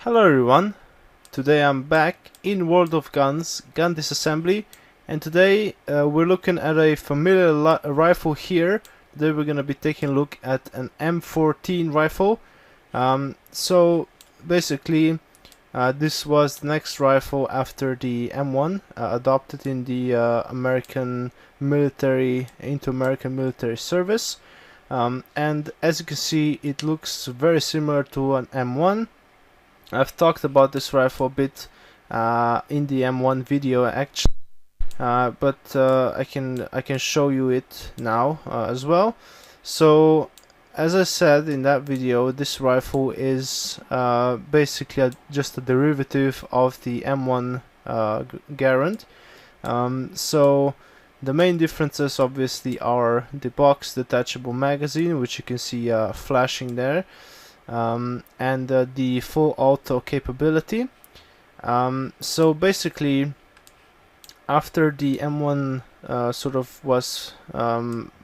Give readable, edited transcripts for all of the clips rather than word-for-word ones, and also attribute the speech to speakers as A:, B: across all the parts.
A: Hello everyone, today I'm back in World of Guns, Gun Disassembly, and today we're looking at a familiar rifle here. Today we're going to be taking a look at an M-14 rifle. So basically this was the next rifle after the M1, adopted in the American military, into American military service. And as you can see, it looks very similar to an M1. I've talked about this rifle a bit in the M1 video actually, but I can show you it now as well. So as I said in that video, this rifle is basically just a derivative of the M1 Garand. So the main differences obviously are the box detachable magazine, which you can see flashing there. And the full auto capability. So basically, after the M1 sort of was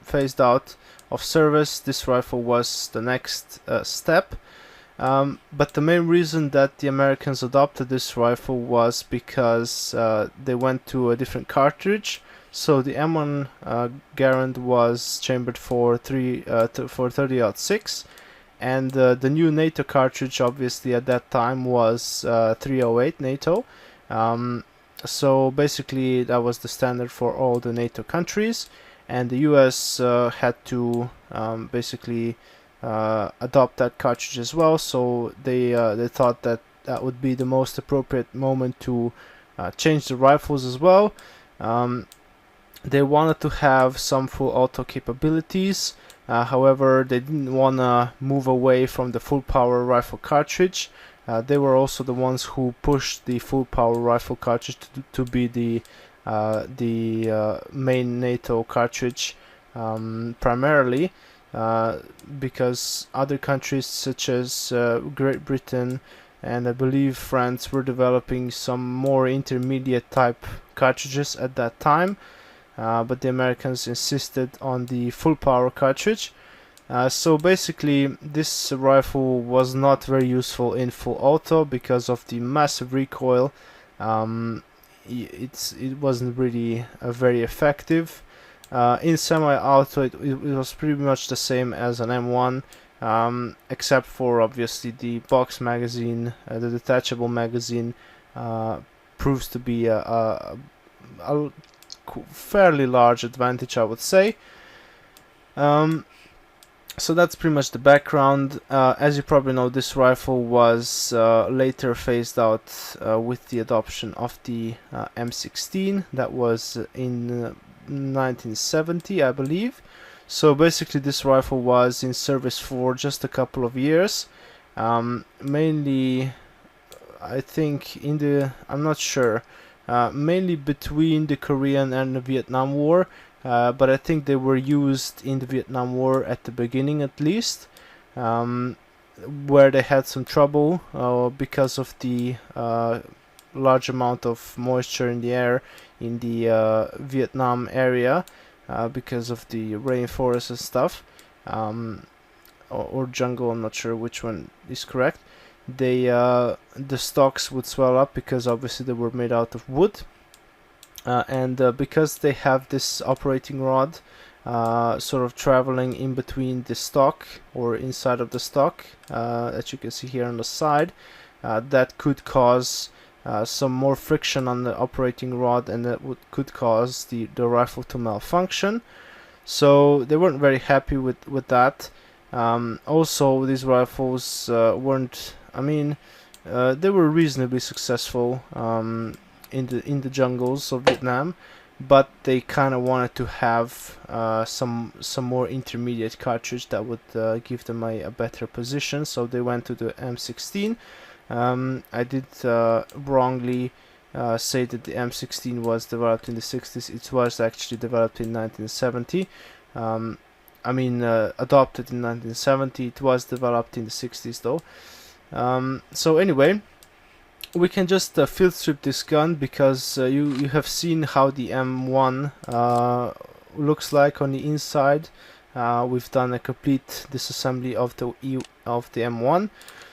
A: phased out of service, this rifle was the next step. But the main reason that the Americans adopted this rifle was because they went to a different cartridge. So the M1 Garand was chambered for 30-06. And the new NATO cartridge, obviously at that time, was 308 NATO. So basically that was the standard for all the NATO countries, and the US had to basically adopt that cartridge as well. So they thought that that would be the most appropriate moment to change the rifles as well. They wanted to have some full auto capabilities. However, they didn't want to move away from the full power rifle cartridge. They were also the ones who pushed the full power rifle cartridge to be the main NATO cartridge primarily, because other countries such as Great Britain and I believe France were developing some more intermediate type cartridges at that time. But the Americans insisted on the full power cartridge. So basically this rifle was not very useful in full auto because of the massive recoil. It wasn't really very effective. In semi-auto it was pretty much the same as an M1, except for obviously the box magazine. The detachable magazine proves to be a fairly large advantage, I would say. So that's pretty much the background. As you probably know, this rifle was later phased out with the adoption of the M16. That was in 1970, I believe. So basically this rifle was in service for just a couple of years, mainly I think I'm not sure, mainly between the Korean and the Vietnam War, but I think they were used in the Vietnam War at the beginning at least, where they had some trouble because of the large amount of moisture in the air in the Vietnam area, because of the rainforest and stuff, or jungle, I'm not sure which one is correct. The stocks would swell up because obviously they were made out of wood, and because they have this operating rod sort of traveling in between the stock or inside of the stock, that you can see here on the side, that could cause some more friction on the operating rod, and that could cause the rifle to malfunction. So they weren't very happy with that. Also, these rifles weren't, I mean, they were reasonably successful in the jungles of Vietnam, but they kind of wanted to have some more intermediate cartridge that would give them a better position. So they went to the M16. I did wrongly say that the M16 was developed in the 60s. It was actually developed in 1970. I mean, adopted in 1970. It was developed in the 60s though. So anyway, we can just field strip this gun because you have seen how the M1 looks like on the inside. We've done a complete disassembly of the M1.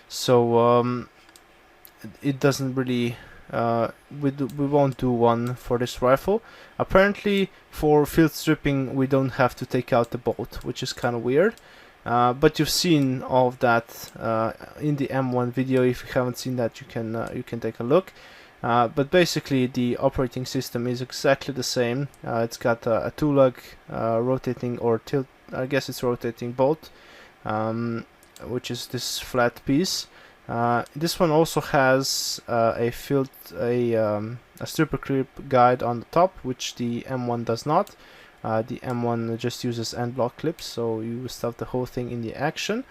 A: So it doesn't really we won't do one for this rifle. Apparently for field stripping we don't have to take out the bolt, which is kind of weird. But you've seen all of that in the M1 video. If you haven't seen that, you can take a look. But basically the operating system is exactly the same. It's got a two-lug rotating or tilt, I guess it's rotating bolt, which is this flat piece. This one also has a stripper clip guide on the top, which the M1 does not. The M1 just uses end block clips, so you stuff the whole thing in the action.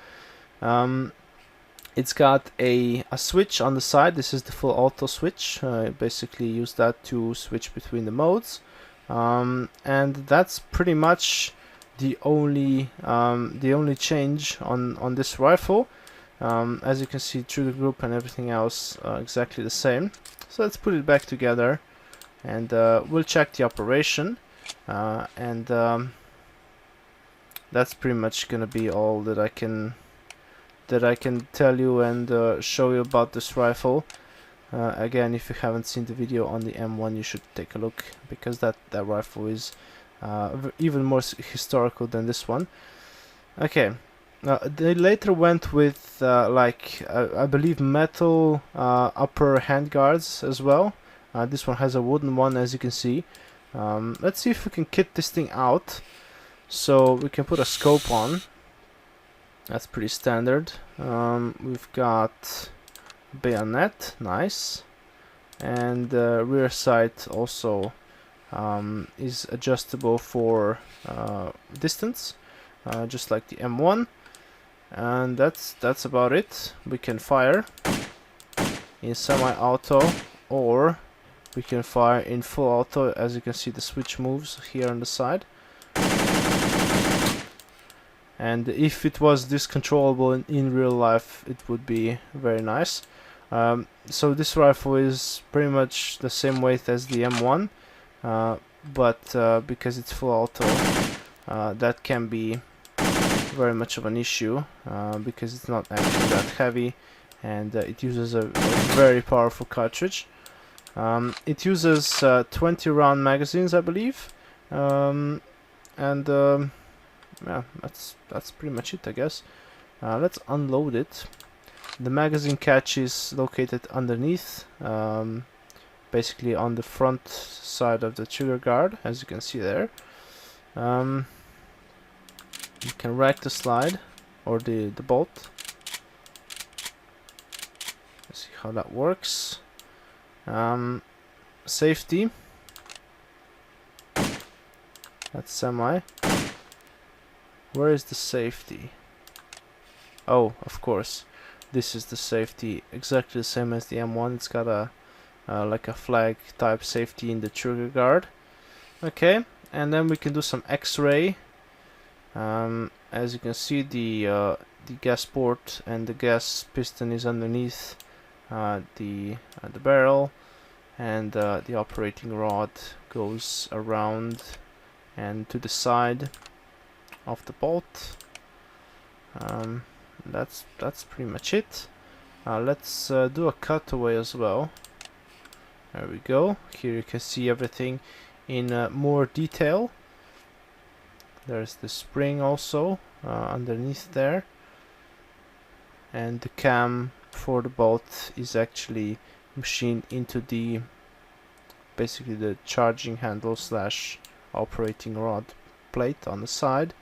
A: It's got a switch on the side. This is the full auto switch. Basically use that to switch between the modes, and that's pretty much the only change on this rifle. As you can see, trigger group and everything else exactly the same. So let's put it back together, and we'll check the operation. And that's pretty much gonna be all that I can tell you and show you about this rifle. Again, if you haven't seen the video on the M1, you should take a look, because that rifle is even more historical than this one. Okay, they later went with I believe metal upper handguards as well. This one has a wooden one, as you can see. Let's see if we can kit this thing out. So we can put a scope on. That's pretty standard. We've got bayonet, nice, and the rear sight also is adjustable for distance, just like the M1. And that's about it. We can fire in semi-auto, or we can fire in full auto. As you can see, the switch moves here on the side. And if it was this controllable in real life, it would be very nice. So this rifle is pretty much the same weight as the M1, but because it's full auto, that can be very much of an issue, because it's not actually that heavy, and it uses a very powerful cartridge. It uses 20 round magazines, I believe, and yeah, that's pretty much it, I guess. Let's unload it. The magazine catch is located underneath, basically on the front side of the trigger guard, as you can see there. You can rack the slide, or the bolt. Let's see how that works. Safety. That's semi. Where is the safety? Oh, of course. This is the safety, exactly the same as the M1. It's got a like a flag type safety in the trigger guard. Okay, and then we can do some X-ray. As you can see, the gas port and the gas piston is underneath the barrel, and the operating rod goes around and to the side of the bolt. That's pretty much it. Let's do a cutaway as well. There we go. Here you can see everything in more detail. There's the spring also underneath there, and the cam for the bolt is actually machined into the basically the charging handle slash operating rod plate on the side.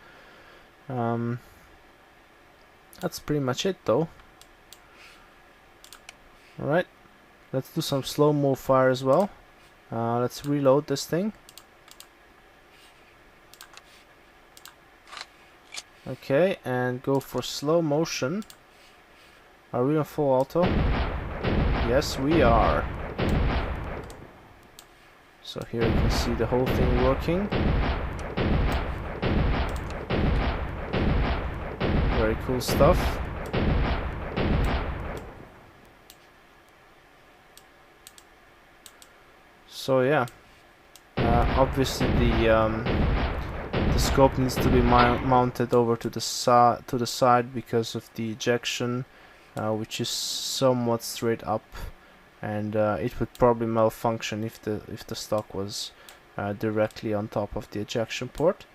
A: That's pretty much it though. Alright, let's do some slow-mo fire as well. Let's reload this thing. Okay, and go for slow motion. Are we on full auto? Yes, we are. So here you can see the whole thing working. Very cool stuff. So yeah, obviously the scope needs to be mounted over to the side because of the ejection, which is somewhat straight up. and it would probably malfunction if the stock was directly on top of the ejection port.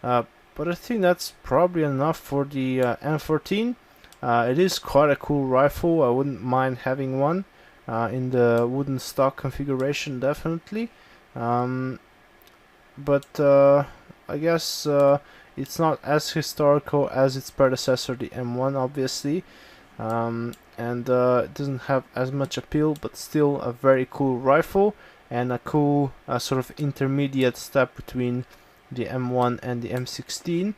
A: But I think that's probably enough for the M14. It is quite a cool rifle. I wouldn't mind having one in the wooden stock configuration, definitely. But I guess it's not as historical as its predecessor, the M1, obviously, and it doesn't have as much appeal, but still a very cool rifle and a cool sort of intermediate step between the M1 and the M16.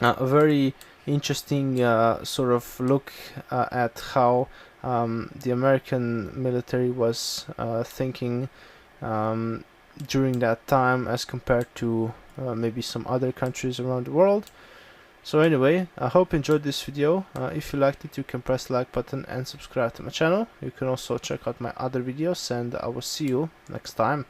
A: A very interesting sort of look at how the American military was thinking during that time as compared to maybe some other countries around the world. So anyway, I hope you enjoyed this video. If you liked it, you can press the like button and subscribe to my channel. You can also check out my other videos, and I will see you next time.